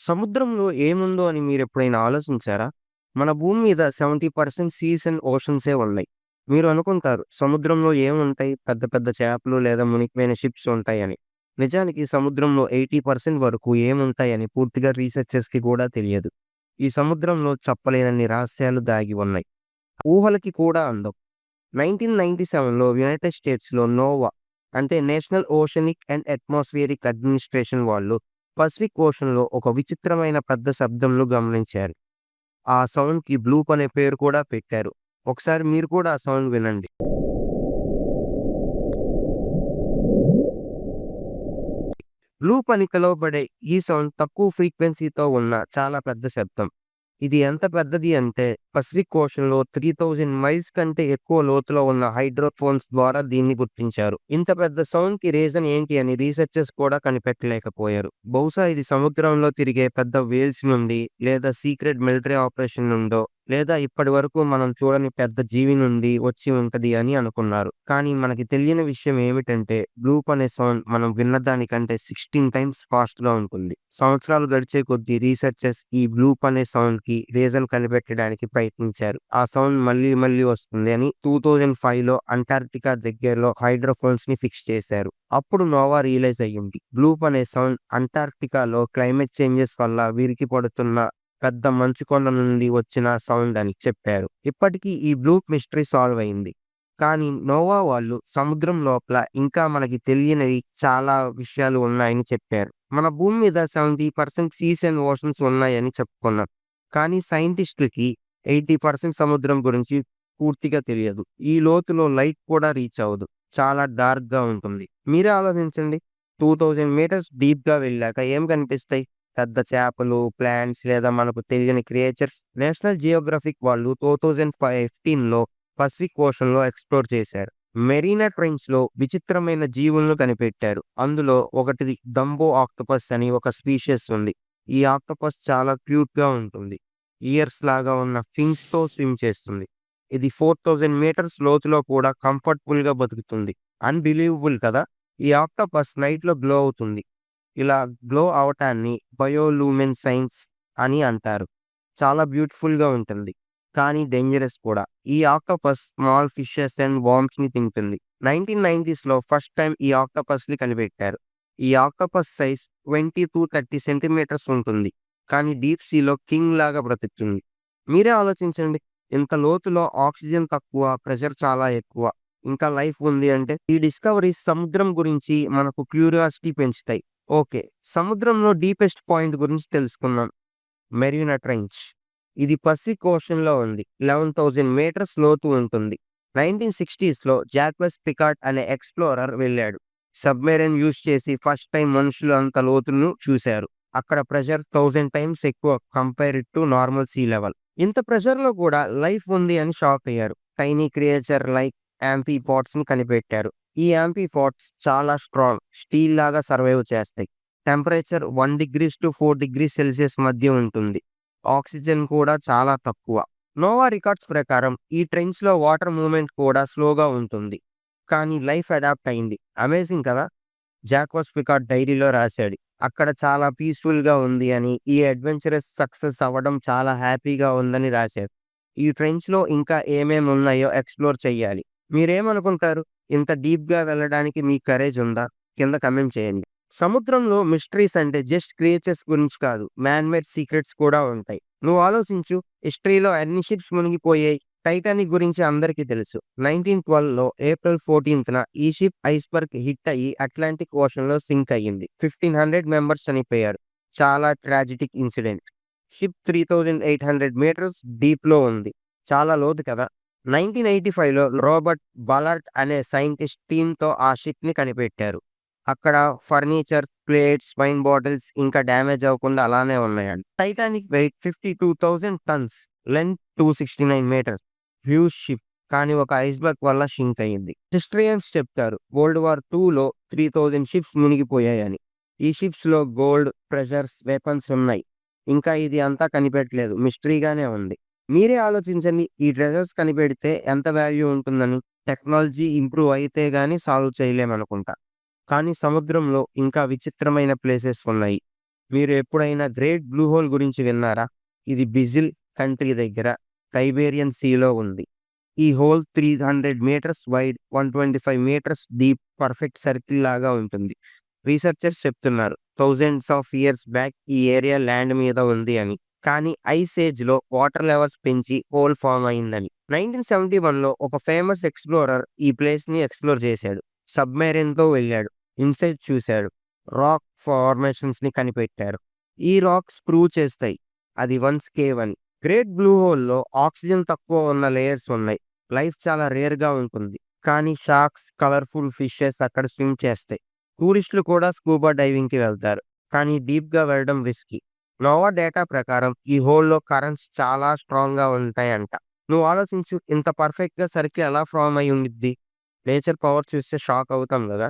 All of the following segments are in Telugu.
సముద్రంలో ఏముందో అని మీరెప్పుడైనా ఆలోచించారా? మన భూమి మీద 70% సీస్ అండ్ ఓషన్సే ఉన్నాయి. మీరు అనుకుంటారు సముద్రంలో ఏముంటాయి? పెద్ద పెద్ద చేపలు లేదా మునిగిపోయిన షిప్స్ ఉంటాయని. నిజానికి సముద్రంలో 80% వరకు ఏముంటాయని పూర్తిగా రీసెర్చర్స్‌కి కూడా తెలియదు. ఈ సముద్రంలో చెప్పలేనన్ని రహస్యాలు దాగి ఉన్నాయి. ఊహలకి కూడా అందవు. 1997లో యునైటెడ్ స్టేట్స్‌లో నోవా అంటే national oceanic and atmospheric administration వాళ్ళు పసిఫిక్ ఓషన్‌లో ఒక విచిత్రమైన పెద్ద శబ్దంను గమనించారు. ఆ సౌండ్‌కి బ్లూప్ అనే పేరు కూడా పెట్టారు. ఒకసారి మీరు కూడా ఆ సౌండ్ వినండి. బ్లూప్ అని పిలువబడే ఈ సౌండ్ తక్కువ ఫ్రీక్వెన్సీతో ఉన్న చాలా పెద్ద శబ్దం. ఇది ఎంత పెద్దది అంటే పసిఫిక్ ఓషన్‌లో 3000 మైల్స్ కంటే ఎక్కువ లోతులో ఉన్న హైడ్రోఫోన్స్ ద్వారా దీన్ని గుర్తించారు. ఇంత పెద్ద సౌండ్‌కి రీజన్ ఏంటి అని రీసెర్చర్స్ కూడా కనిపెట్టలేకపోయారు. బహుశా ఇది సముద్రంలో తిరిగే పెద్ద వేల్స్ నుండి, లేదా సీక్రెట్ మిలిటరీ ఆపరేషన్ నుండో, లేదా ఇప్పటివరకు మనం చూడని పెద్ద జీవి నుండి వచ్చి ఉంటది అని అనుకున్నారు. కానీ మనకి తెలియని విషయం ఏమిటంటే బ్లూప్ అనే సౌండ్ మనం విన్న దానికంటే 16 టైమ్స్ ఫాస్ట్‌గా ఉంటుంది. సంవత్సరాలు గడిచే కొద్దీ రీసెర్చర్స్ ఈ బ్లూప్ అనే సౌండ్‌కి రీజన్ కనిపెట్టడానికి ప్రయత్నించారు. ఆ సౌండ్ మళ్ళీ మళ్ళీ వస్తుంది అని 2005లో అంటార్క్టికా దగ్గరలో హైడ్రోఫోన్స్‌ని ఫిక్స్ చేశారు. అప్పుడు నోవా రియలైజ్ అయ్యింది. బ్లూప్ అనే సౌండ్ అంటార్క్టికాలో క్లైమేట్ చేంజెస్ వల్ల విరికి పడుతున్న పెద్ద మంచు కొండ నుండి వచ్చిన సౌండ్ అని చెప్పారు. ఇప్పటికీ ఈ బ్లూప్ మిస్టరీ సాల్వ్ అయింది. కానీ నోవా వాళ్ళు సముద్రం లోపల ఇంకా మనకి తెలియనివి చాలా విషయాలు ఉన్నాయని చెప్పారు. మన భూమి మీద 70% సీస్ అండ్ ఓషన్స్ ఉన్నాయని చెప్పుకున్నాం. కానీ సైంటిస్టులకి 80% సముద్రం గురించి పూర్తిగా తెలియదు. ఈ లోతులో లైట్ కూడా రీచ్ అవ్వదు. చాలా డార్క్‌గా ఉంటుంది. మీరే ఆలోచించండి. 2000 మీటర్స్ డీప్‌గా వెళ్ళాక ఏం కనిపిస్తాయి? పెద్ద చేపలు, ప్లాంట్స్ లేదా మనకు తెలియని క్రియేచర్స్. నేషనల్ జియోగ్రఫిక్ వాళ్ళు 2015లో పసిఫిక్ ఓషన్‌లో ఎక్స్‌ప్లోర్ చేశారు. మెరీనా ట్రెంచ్‌లో విచిత్రమైన జీవులను కనిపెట్టారు. అందులో ఒకటిది డంబో ఆక్టోపస్ అని ఒక స్పీషీస్ ఉంది. ఈ ఆక్టోపస్ చాలా క్యూట్‌గా ఉంటుంది. ఇయర్స్ లాగా ఉన్న ఫిన్స్‌తో స్విమ్ చేస్తుంది. ఇది 4000 మీటర్స్ లోతులో కూడా కంఫర్టబుల్‌గా బతుకుతుంది. అన్‌బిలీవబుల్ కదా! ఈ ఆక్టోపస్ నైట్‌లో గ్లో అవుతుంది. ఇలా గ్లో అవటాన్ని బయోలూమినెసెన్స్ అని అంటారు. చాలా బ్యూటిఫుల్‌గా ఉంటుంది. కానీ డేంజరస్ కూడా. ఈ ఆక్టోపస్ స్మాల్ ఫిషెస్ అండ్ వార్మ్స్‌ని తింటుంది. 1990స్‌లో ఫస్ట్ టైమ్ ఈ ఆక్టోపస్‌ని కనిపెట్టారు. ఈ ఆక్టోపస్ సైజ్ 20-30 సెంటీమీటర్స్ ఉంటుంది. కానీ డీప్ సీలో కింగ్ లాగా బ్రతుకుతుంది. మీరే ఆలోచించండి. ఇంత లోతులో ఆక్సిజన్ తక్కువ, ప్రెషర్ చాలా ఎక్కువ. ఇంకా లైఫ్ ఉంది అంటే ఈ డిస్కవరీస్ సముద్రం గురించి మనకు క్యూరియాసిటీ పెంచుతాయి. ఓకే. సముద్రంలో డీపెస్ట్ పాయింట్ గురించి తెలుసుకుందాం. మెరీనా ట్రెంచ్. ఇది పసిఫిక్ ఓషన్‌లో ఉంది. 11,000 మీటర్స్ లోతు ఉంటుంది. 1960స్‌లో జాక్వెస్ పికార్డ్ అనే ఎక్స్‌ప్లోరర్ వెళ్ళాడు. సబ్‌మెరైన్ యూజ్ చేసి ఫస్ట్ టైమ్ మనుషులు అంత లోతును చూశారు. అక్కడ ప్రెషర్ 1000 టైమ్స్ ఎక్కువ compared to normal sea level. ఇంత ప్రెషర్‌లో కూడా లైఫ్ ఉంది అని షాక్ అయ్యారు. టైనీ క్రియేచర్ లైక్ యాంఫీపాడ్స్‌ని కనిపెట్టారు. ఈ యాంఫీపాడ్స్ చాలా స్ట్రాంగ్. స్టీల్ లాగా సర్వైవ్ చేస్తాయి. టెంపరేచర్ 1°-4°C మధ్య ఉంటుంది. ఆక్సిజన్ కూడా చాలా తక్కువ. నోవా రికార్డ్స్ ప్రకారం ఈ ట్రెంచ్‌లో వాటర్ మూవ్‌మెంట్ కూడా స్లోగా ఉంటుంది. కానీ లైఫ్ అడాప్ట్ అయింది. అమేజింగ్ కదా! జాక్వస్ పికార్డ్ డైరీలో రాశాడు. అక్కడ చాలా పీస్‌ఫుల్‌గా ఉంది అని, ఈ అడ్వెంచరస్ సక్సెస్ అవ్వడం చాలా హ్యాపీగా ఉందని రాశాడు. ఈ ట్రెంచ్‌లో ఇంకా ఏమేమి ఉన్నాయో ఎక్స్‌ప్లోర్ చెయ్యాలి. మీరేమనుకుంటారు? ఇంత డీప్‌గా వెళ్ళడానికి మీకు కరేజ్ ఉందా? కింద కామెంట్ చేయండి. సముద్రంలో మిస్టరీస్ అంటే జస్ట్ క్రియేచర్స్ గురించి కాదు, మ్యాన్ మేడ్ సీక్రెట్స్ కూడా ఉంటాయి. నువ్వు ఆలోచించు, హిస్టరీలో అన్ని షిప్స్ మునిగిపోయాయి. టైటానిక్ గురించి అందరికీ తెలుసు. 1912లో ఏప్రిల్ 14న ఈ షిప్ ఐస్‌బర్గ్ హిట్ అయ్యి అట్లాంటిక్ ఓషన్‌లో సింక్ అయ్యింది. 1500 మెంబర్స్ చనిపోయారు. చాలా ట్రాజిడిక్ ఇన్సిడెంట్. షిప్ 3800 మీటర్స్ డీప్‌లో ఉంది. చాలా లోతు కదా! 1985లో రాబర్ట్ బలార్డ్ అనే సైంటిస్ట్ టీమ్‌తో ఆ షిప్‌ని కనిపెట్టారు. అక్కడ ఫర్నిచర్, ప్లేట్స్, వైన్ బాటిల్స్ ఇంకా డ్యామేజ్ అవ్వకుండా అలానే ఉన్నాయంట. Titanic weight 52,000 tons, length 269 meters. Huge ship. కానీ ఒక ఐస్‌బర్గ్ వల్ల షింక్ అయింది. హిస్టరియన్స్ చెప్తారు వరల్డ్ వార్ 2లో 3000 షిప్స్ మునిగిపోయాయని. ఈ షిప్స్‌లో గోల్డ్, ట్రెజర్స్, వెపన్స్ ఉన్నాయి. ఇంకా ఇది అంతా కనిపెట్టలేదు. మిస్టరీగానే ఉంది. మీరే ఆలోచించండి. ఈ ట్రెజర్స్ కనిపెడితే ఎంత వాల్యూ ఉంటుందని. టెక్నాలజీ ఇంప్రూవ్ అయితే గాని సాల్వ్ చేయలేమనుకుంటా. కానీ సముద్రంలో ఇంకా విచిత్రమైన ప్లేసెస్ ఉన్నాయి. మీరు ఎప్పుడైనా గ్రేట్ బ్లూ హోల్ గురించి విన్నారా? ఇది బ్రెజిల్ కంట్రీ దగ్గర టైబేరియన్ సీలో ఉంది. ఈ hole 300 meters wide, 125 meters deep perfect circle లాగా ఉంటుంది. రీసెర్చర్స్ చెప్తున్నారు థౌజండ్స్ ఆఫ్ ఇయర్స్ బ్యాక్ ఈ ఏరియా ల్యాండ్ మీద ఉంది అని. కానీ ఐస్ ఏజ్‌లో వాటర్ లెవెల్స్ పెంచి హోల్ ఫార్మ్ అయిందని. 1971లో ఒక ఫేమస్ ఎక్స్‌ప్లోరర్ ఈ ప్లేస్‌ని ఎక్స్‌ప్లోర్ చేశాడు. సబ్‌మెరైన్‌తో వెళ్ళాడు. ఇన్సైడ్ చూశాడు. రాక్ ఫార్మేషన్స్‌ని కనిపెట్టారు. ఈ రాక్స్ ప్రూవ్ చేస్తాయి అది వన్స్ కేవ్ అని. గ్రేట్ బ్లూ హోల్‌లో ఆక్సిజన్ తక్కువ ఉన్న లేయర్స్ ఉన్నాయి. లైఫ్ చాలా రేర్‌గా ఉంటుంది. కానీ షార్క్స్, కలర్‌ఫుల్ ఫిషెస్ అక్కడ స్విమ్ చేస్తాయి. టూరిస్టులు కూడా స్కూబా డైవింగ్‌కి వెళ్తారు. కానీ డీప్‌గా వెళ్ళడం రిస్కీ. నోవా డేటా ప్రకారం ఈ హోల్‌లో కరెంట్స్ చాలా స్ట్రాంగ్‌గా ఉంటాయంట. నువ్వు ఆలోచించు, ఇంత పర్ఫెక్ట్‌గా సర్కిల్ ఎలా ఫార్మ్ అయ్యి ఉండిద్ది? నేచర్ పవర్ చూస్తే షాక్ అవుతాం గదా!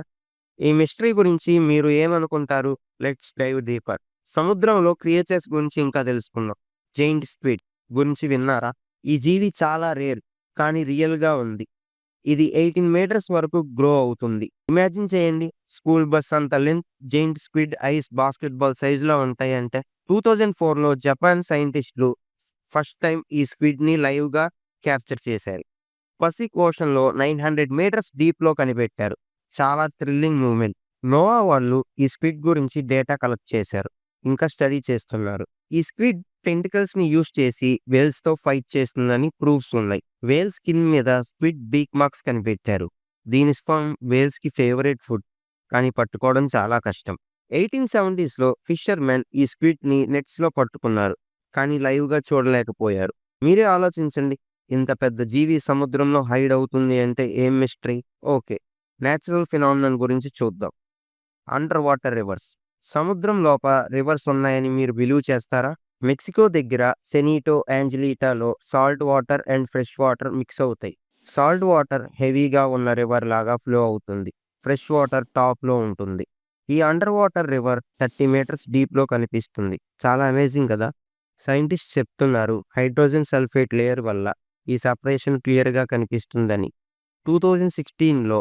ఈ మిస్టరీ గురించి మీరు ఏమనుకుంటారు? Let's dive deeper. సముద్రంలో క్రియేచర్స్ గురించి ఇంకా తెలుసుకుందాం. జెయింట్ స్క్విడ్ గురించి విన్నారా? ఈ జీవి చాలా రేర్ కానీ రియల్‌గా ఉంది. ఇది 18 మీటర్స్ వరకు గ్రో అవుతుంది. ఇమాజిన్ చేయండి, స్కూల్ బస్ అంత length giant squid ice basketball సైజులో ఉంటాయంటే. 2004లో జపాన్ సైంటిస్టులు ఫస్ట్ టైం ఈ స్క్విడ్‌ని లైవ్‌గా క్యాప్చర్ చేశారు. పసిఫిక్ ఓషన్‌లో 900 మీటర్స్ డీప్‌లో కనిపెట్టారు. చాలా థ్రిల్లింగ్ మూవ్‌మెంట్. నోవా వాళ్ళు ఈ స్క్విడ్ గురించి డేటా కలెక్ట్ చేశారు. ఇంకా స్టడీ చేస్తున్నారు. ఈ స్క్విడ్ టెంటికల్స్‌ని యూజ్ చేసి వేల్స్‌తో ఫైట్ చేస్తుందని ప్రూఫ్స్ ఉన్నాయి. వేల్ స్కిన్ మీద స్క్విడ్ బీక్ మార్క్స్ కనిపెట్టారు. దీని స్పర్మ్ వేల్స్‌కి ఫేవరెట్ ఫుడ్. కానీ పట్టుకోవడం చాలా కష్టం. 1870స్‌లో ఫిషర్‌మెన్ ఈ స్క్విడ్‌ని నెట్స్‌లో పట్టుకున్నారు. కానీ లైవ్‌గా చూడలేకపోయారు. మీరే ఆలోచించండి. ఇంత పెద్ద జీవి సముద్రంలో హైడ్ అవుతుంది అంటే ఏం మిస్టరీ? ఓకే. నేచురల్ ఫినామినన్ గురించి చూద్దాం. Under water rivers. సముద్రం లోపల రివర్స్ ఉన్నాయని మీరు బిలీవ్ చేస్తారా? మెక్సికో దగ్గర సెనీటో యాంజెలిటాలో salt water and fresh water mix అవుతాయి. సాల్ట్ వాటర్ హెవీగా ఉన్న రివర్ లాగా ఫ్లో అవుతుంది. ఫ్రెష్ వాటర్ టాప్‌లో ఉంటుంది. ఈ అండర్ వాటర్ రివర్ 30 మీటర్స్ డీప్‌లో కనిపిస్తుంది. చాలా అమేజింగ్ కదా! సైంటిస్ట్ చెప్తున్నారు హైడ్రోజన్ సల్ఫేట్ లేయర్ వల్ల ఈ సెపరేషన్ క్లియర్‌గా కనిపిస్తుందని. 2016లో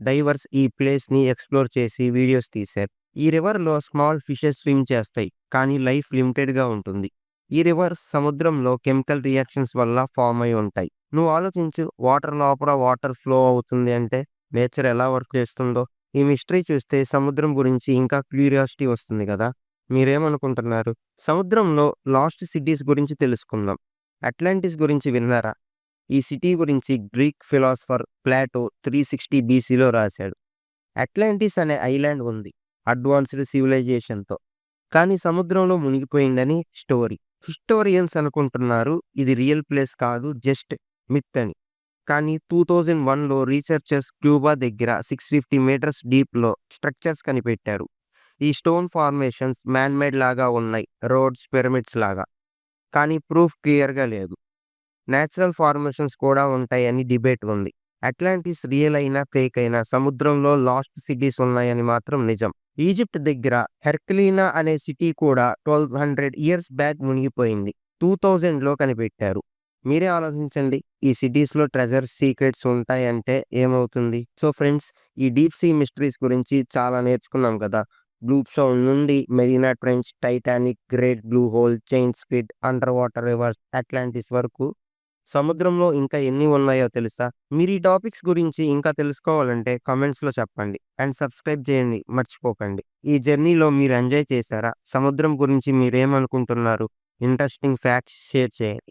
డైవర్స్ ఈ ప్లేస్‌ని ఎక్స్‌ప్లోర్ చేసి వీడియోస్ తీశారు. ఈ రివర్‌లో స్మాల్ ఫిషెస్ స్విమ్ చేస్తాయి. కానీ లైఫ్ లిమిటెడ్‌గా ఉంటుంది. ఈ రివర్స్ సముద్రంలో కెమికల్ రియాక్షన్స్ వల్ల ఫార్మ్ అయి ఉంటాయి. నువ్వు ఆలోచించు, వాటర్ లోపల వాటర్ ఫ్లో అవుతుంది అంటే నేచర్ ఎలా వర్క్ చేస్తుందో. ఈ మిస్టరీ చూస్తే సముద్రం గురించి ఇంకా క్యూరియాసిటీ వస్తుంది కదా! మీరేమనుకుంటున్నారు? సముద్రంలో లాస్ట్ సిటీస్ గురించి తెలుసుకుందాం. అట్లాంటిస్ గురించి విన్నారా? ఈ సిటీ గురించి గ్రీక్ ఫిలాసఫర్ ప్లాటో 360 బీసీలో రాశాడు. అట్లాంటిస్ అనే ఐలాండ్ ఉంది అడ్వాన్స్డ్ సివిలైజేషన్‌తో. కానీ సముద్రంలో మునిగిపోయిందని స్టోరీ. హిస్టోరియన్స్ అనుకుంటున్నారు ఇది రియల్ ప్లేస్ కాదు, జస్ట్ మిత్ అని. కానీ 2001లో రీసెర్చర్స్ క్యూబా దగ్గర 650 మీటర్స్ డీప్‌లో స్ట్రక్చర్స్ కనిపెట్టారు. ఈ స్టోన్ ఫార్మేషన్స్ మ్యాన్ మేడ్ లాగా ఉన్నాయి. రోడ్స్, పిరమిడ్స్ లాగా. కానీ ప్రూఫ్ క్లియర్‌గా లేదు. నేచురల్ ఫార్మేషన్స్ కూడా ఉంటాయని డిబేట్ ఉంది. అట్లాంటిస్ రియల్ అయినా, ఫేక్ అయినా సముద్రంలో లాస్ట్ సిటీస్ ఉన్నాయని మాత్రం నిజం. ఈజిప్ట్ దగ్గర హెర్క్యులీనా అనే సిటీ కూడా 1200 ఇయర్స్ బ్యాక్ మునిగిపోయింది. 2000లో కనిపెట్టారు. మీరే ఆలోచించండి. ఈ సిటీస్‌లో ట్రెజర్స్, సీక్రెట్స్ ఉంటాయంటే ఏమవుతుంది? సో ఫ్రెండ్స్, ఈ డీప్ సీ మిస్టరీస్ గురించి చాలా నేర్చుకున్నాం కదా! బ్లూ సౌండ్ నుండి Marina trench, Titanic, great blue hole, giant squid, under water reverse, Atlantis వరకు సముద్రంలో ఇంకా ఎన్ని ఉన్నాయో తెలుసా? మీరు ఈ టాపిక్స్ గురించి ఇంకా తెలుసుకోవాలంటే కామెంట్స్‌లో చెప్పండి. అండ్ సబ్స్క్రైబ్ చేయండి మర్చిపోకండి. ఈ జర్నీలో మీరు ఎంజాయ్ చేశారా? సముద్రం గురించి మీరేమనుకుంటున్నారు? ఇంట్రెస్టింగ్ ఫ్యాక్ట్స్ షేర్ చేయండి.